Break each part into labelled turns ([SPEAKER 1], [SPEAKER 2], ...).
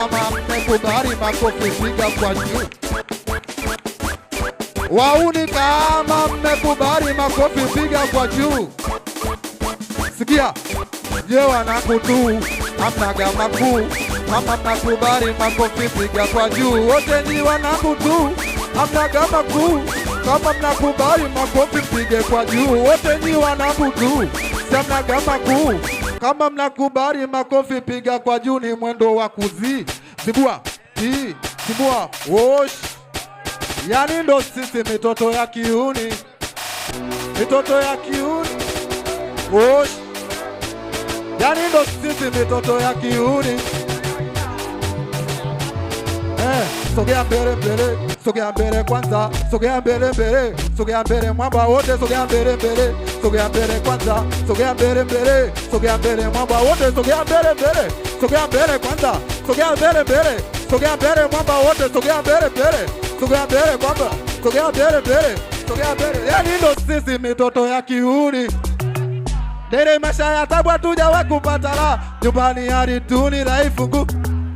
[SPEAKER 1] Kama mmekubali makofi piga kwa juu. Wauni kama mmekubali makofi piga kwa juu. Sikia, je wanakutu hamnaga makuu. Kama mnakubali makofi piga kwa juu. Wote ni wanakutu hamnaga makuu. Kama mnakubali makofi piga kwa juu. Wote ni wanakutu hamnaga makuu. Kama mnakubali makofi piga kwa juu. Ni mwendo wa kuzi zibua hii zibua wosh. Yani ndo sisi mitoto ya kiuni, mitoto ya kiuni wosh. Yani ndo sisi mitoto ya kiuni. Sogea mbele mbele, sogea mbele kwanza, sogea mbele mbele, sogea mbele mwamba wote, sogea mbele mbele, sogea mbele kwanza, sogea mbele mbele, sogea mbele mwamba wote, sogea mbele mbele, sogea mbele kwanza, sogea mbele mbele, sogea mbele mwamba wote, sogea mbele mbele, sogea mbele kwamba, sogea mbele mbele, sogea mbele. Yani ndo sisi mitoto ya kiuni. Dere maisha ya tabu tujawahi kupata la, nyumbani hadi tuni raifungu.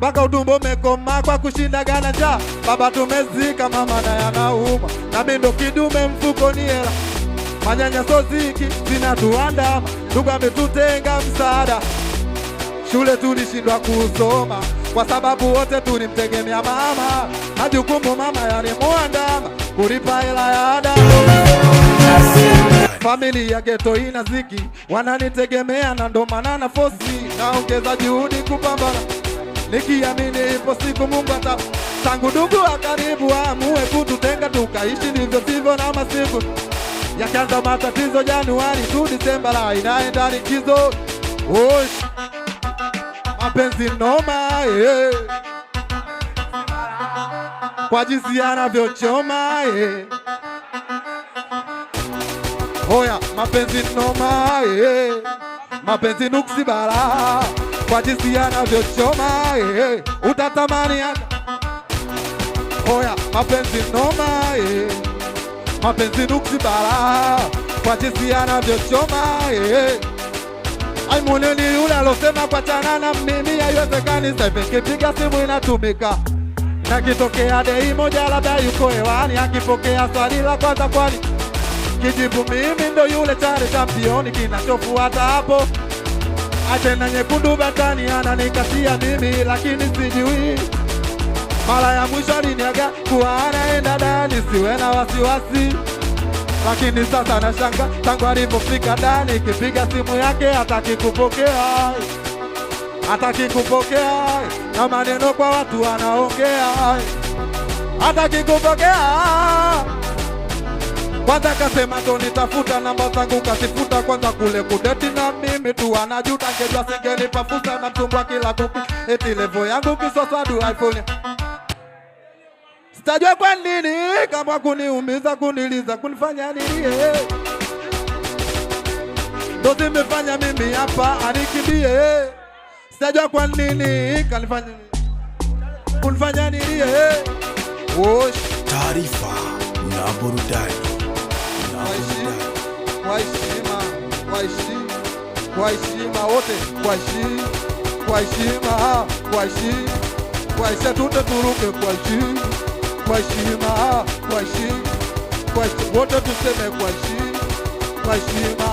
[SPEAKER 1] Baka utumbo mekoma kwa kushinda gana njaa. Baba tumezika mama na yanauma. Na mindo kidume mfuko ni hela. Manyanya soziki zinatuandama. Ndugu ametutenga msaada. Shule tulishindwa kusoma kwa sababu wote tulimtegemea mama. Majukumu mama yalimuandama kulipa hela ya ada. Familia ghetto ina ziki, wananitegemea na ndo maana na fosi. Naongeza juhudi kupambana, nikiamini ipo siku Mungu ata tangu ndugu wa karibu amue kututenga tukaishi ndivyo sivyo na masiku. Yakianza matatizo Januari tu Disemba la inaenda likizo. Osh, mapenzi noma kwa jinsi yanavyochoma Hoya, mapenzi noma mapenzi nuksi bara kwa jinsi yanavyochoma utatamani hata. Hoya, mapenzi noma mapenzi nuksi bara kwa jinsi yanavyochoma Ai muneni yule alosema kwa chana na mimi haiwezekani. Sasa kipiga simu inatumika na kitokea dei moja labda yuko hewani. Akipokea swali la kwanza kwani kijibu mimi ndo yule chare championi. Kinachofuata hapo atena nyekundu batani ananikatia mimi lakini sijui. Mara ya mwisho aliniaga kuwa anaenda ndani siwe na wasiwasi. Lakini sasa nashanga tangu alipofika ndani kipiga simu yake hataki kupokea. Hataki kupokea na maneno kwa watu wanaongea. Hataki kupokea. Kwanza kasema ndo nitafuta namba zangu kasifuta. Kwanza kule kudeti na mimi tu anajuta. Ngejua singenipa fursa na mtumbwa kila kuki. Eti level yangu kisoswadu iPhone. Sitajua kwa nini kama kuniumiza kuniliza kunifanya nilie. Ndo zimefanya mimi hapa anikimbie. Sitajua kwa nini kanifanya kunifanya nilie. Wosh,
[SPEAKER 2] taarifa na burudani.
[SPEAKER 1] Kwa heshima wote, kwa heshima tute turuke kwa heshima wote tuseme kwa heshima.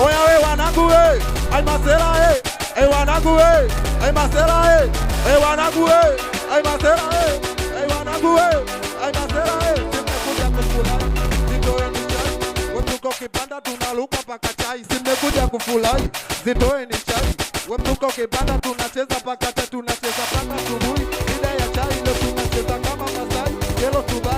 [SPEAKER 1] Oya we wanangu we, ai masela we, wanangu we, ai masela we, wanangu we, ai masela we, wanangu we, ai masela we. Simekuja kufurahi, zitoeni chai. Wemtuko kipanda tunaluka paka chai. Simekuja kufurahi, zitoeni chai. Wemtuko kipanda tunacheza paka chai. Tunacheza paka subuhi, ida ya chai. Leo tunacheza kama Masai, yelo tuba